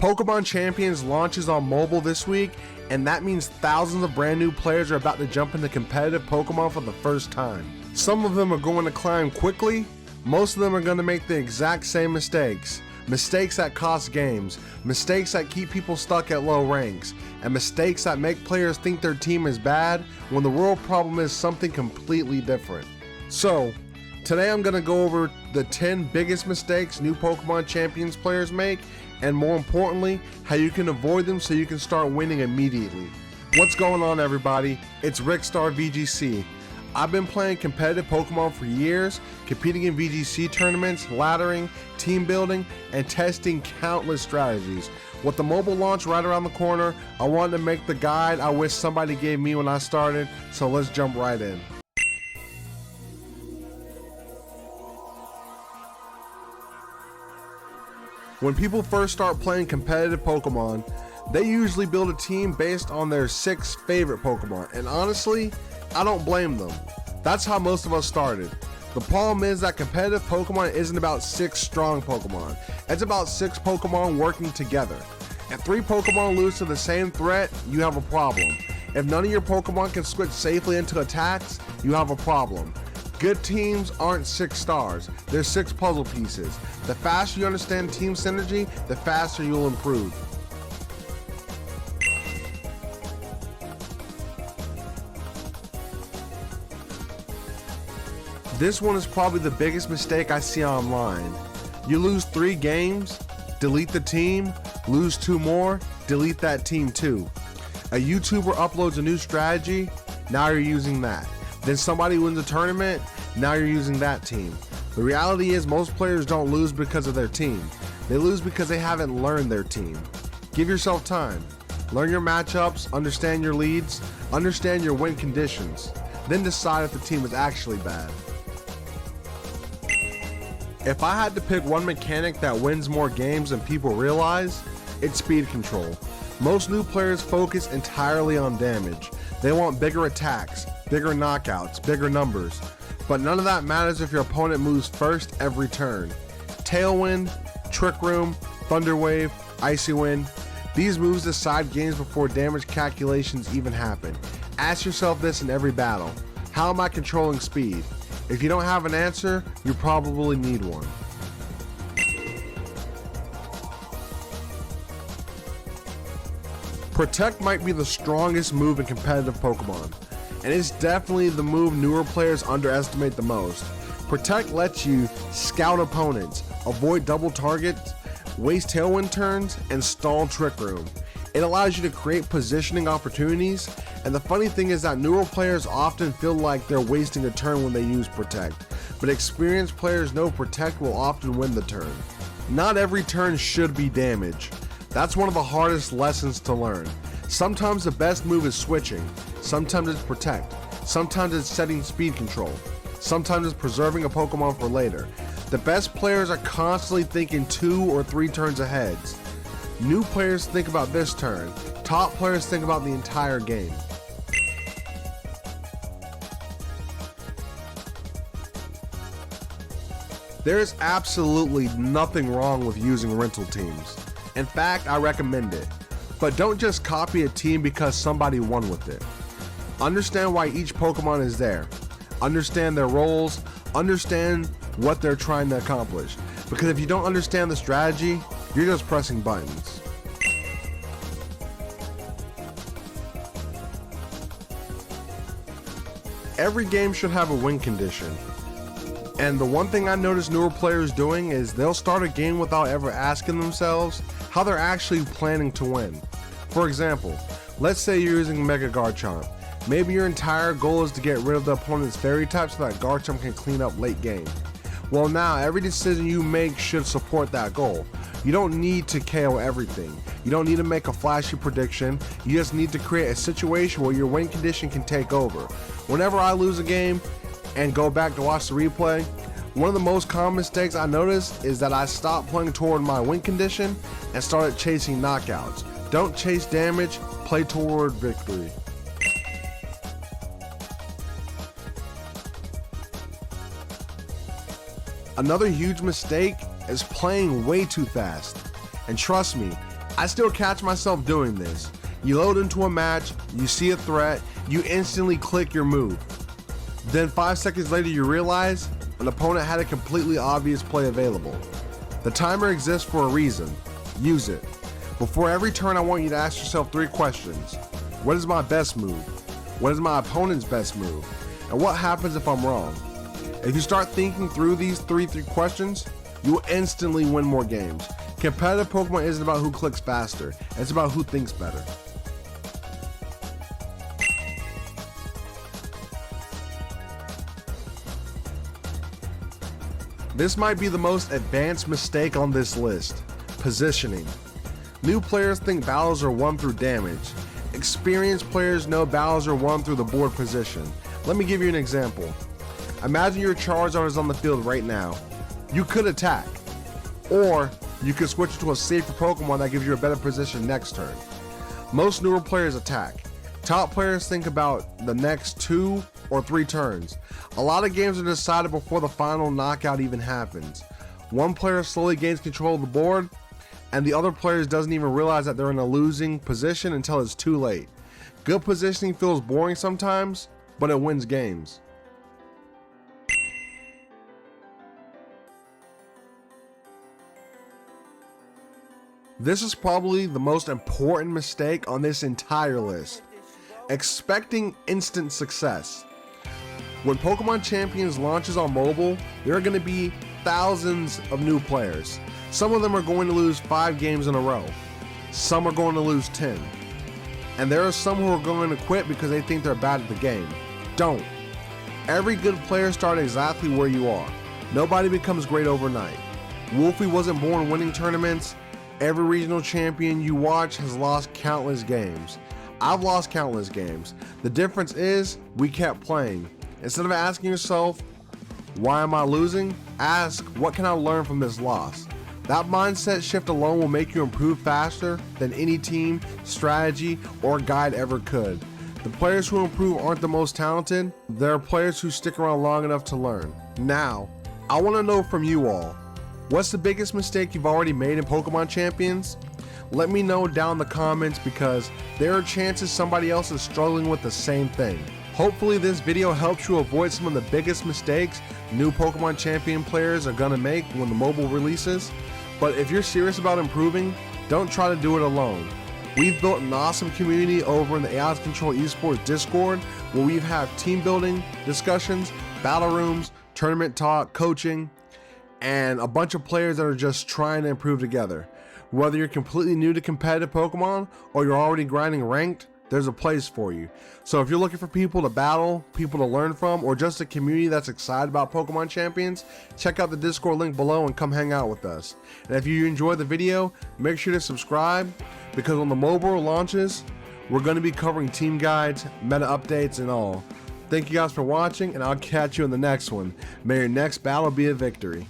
Pokémon Champions launches on mobile this week, and that means thousands of brand new players are about to jump into competitive Pokémon for the first time. Some of them are going to climb quickly, most of them are going to make the exact same mistakes. Mistakes that cost games, mistakes that keep people stuck at low ranks, and mistakes that make players think their team is bad when the real problem is something completely different. So, today I'm going to go over the 10 biggest mistakes new Pokémon Champions players make, and more importantly, how you can avoid them so you can start winning immediately. What's going on, everybody? It's Rickstar VGC. I've been playing competitive Pokemon for years, competing in VGC tournaments, laddering, team building, and testing countless strategies. With the mobile launch right around the corner, I wanted to make the guide I wish somebody gave me when I started, so let's jump right in. When people first start playing competitive Pokemon, they usually build a team based on their 6 favorite Pokemon, and honestly, I don't blame them. That's how most of us started. The problem is that competitive Pokemon isn't about 6 strong Pokemon. It's about 6 Pokemon working together. If 3 Pokemon lose to the same threat, you have a problem. If none of your Pokemon can switch safely into attacks, you have a problem. Good teams aren't 6 stars, they're 6 puzzle pieces. The faster you understand team synergy, the faster you'll improve. This one is probably the biggest mistake I see online. You lose 3 games, delete the team, lose 2 more, delete that team too. A YouTuber uploads a new strategy, now you're using that. Then somebody wins a tournament, now you're using that team. The reality is most players don't lose because of their team. They lose because they haven't learned their team. Give yourself time. Learn your matchups, understand your leads, understand your win conditions. Then decide if the team is actually bad. If I had to pick one mechanic that wins more games than people realize, it's speed control. Most new players focus entirely on damage. They want bigger attacks, bigger knockouts, bigger numbers. But none of that matters if your opponent moves first every turn. Tailwind, Trick Room, Thunder Wave, Icy Wind. These moves decide games before damage calculations even happen. Ask yourself this in every battle. How am I controlling speed? If you don't have an answer, you probably need one. Protect might be the strongest move in competitive Pokemon, and it's definitely the move newer players underestimate the most. Protect lets you scout opponents, avoid double targets, waste Tailwind turns, and stall Trick Room. It allows you to create positioning opportunities, and the funny thing is that newer players often feel like they're wasting a turn when they use Protect, but experienced players know Protect will often win the turn. Not every turn should be damage. That's one of the hardest lessons to learn. Sometimes the best move is switching, sometimes it's Protect, sometimes it's setting speed control, sometimes it's preserving a Pokemon for later. The best players are constantly thinking 2 or 3 turns ahead. New players think about this turn, top players think about the entire game. There is absolutely nothing wrong with using rental teams. In fact, I recommend it. But don't just copy a team because somebody won with it. Understand why each Pokemon is there. Understand their roles. Understand what they're trying to accomplish. Because if you don't understand the strategy, you're just pressing buttons. Every game should have a win condition. And the one thing I notice newer players doing is they'll start a game without ever asking themselves how they're actually planning to win. For example, let's say you're using Mega Garchomp. Maybe your entire goal is to get rid of the opponent's fairy type so that Garchomp can clean up late game. Well, now every decision you make should support that goal. You don't need to KO everything. You don't need to make a flashy prediction. You just need to create a situation where your win condition can take over. Whenever I lose a game and go back to watch the replay, one of the most common mistakes I noticed is that I stopped playing toward my win condition and started chasing knockouts. Don't chase damage, play toward victory. Another huge mistake is playing way too fast. And trust me, I still catch myself doing this. You load into a match, you see a threat, you instantly click your move. Then 5 seconds later you realize an opponent had a completely obvious play available. The timer exists for a reason. Use it. Before every turn, I want you to ask yourself 3 questions. What is my best move? What is my opponent's best move? And what happens if I'm wrong? If you start thinking through these three questions, you will instantly win more games. Competitive Pokemon isn't about who clicks faster, it's about who thinks better. This might be the most advanced mistake on this list: positioning. New players think battles are won through damage. Experienced players know battles are won through the board position. Let me give you an example. Imagine your Charizard is on the field right now. You could attack, or you could switch to a safer Pokemon that gives you a better position next turn. Most newer players attack. Top players think about the next 2 or 3 turns. A lot of games are decided before the final knockout even happens. One player slowly gains control of the board, and the other player doesn't even realize that they're in a losing position until it's too late. Good positioning feels boring sometimes, but it wins games. This is probably the most important mistake on this entire list: expecting instant success. When Pokemon Champions launches on mobile, there are going to be thousands of new players. Some of them are going to lose 5 games in a row. Some are going to lose 10. And there are some who are going to quit because they think they're bad at the game. Don't. Every good player starts exactly where you are. Nobody becomes great overnight. Wolfie wasn't born winning tournaments. Every regional champion you watch has lost countless games. I've lost countless games. The difference is we kept playing. Instead of asking yourself, why am I losing? Ask, what can I learn from this loss? That mindset shift alone will make you improve faster than any team, strategy, or guide ever could. The players who improve aren't the most talented. They're players who stick around long enough to learn. Now, I want to know from you all, what's the biggest mistake you've already made in Pokemon Champions? Let me know down in the comments, because there are chances somebody else is struggling with the same thing. Hopefully this video helps you avoid some of the biggest mistakes new Pokemon Champion players are gonna make when the mobile releases. But if you're serious about improving, don't try to do it alone. We've built an awesome community over in the AI Control Esports Discord, where we have team building, discussions, battle rooms, tournament talk, coaching, and a bunch of players that are just trying to improve together. Whether you're completely new to competitive Pokemon or you're already grinding ranked, there's a place for you. So if you're looking for people to battle, people to learn from, or just a community that's excited about Pokemon Champions, check out the Discord link below and come hang out with us. And if you enjoyed the video, make sure to subscribe, because when the mobile launches, we're going to be covering team guides, meta updates, and all. Thank you guys for watching, and I'll catch you in the next one. May your next battle be a victory.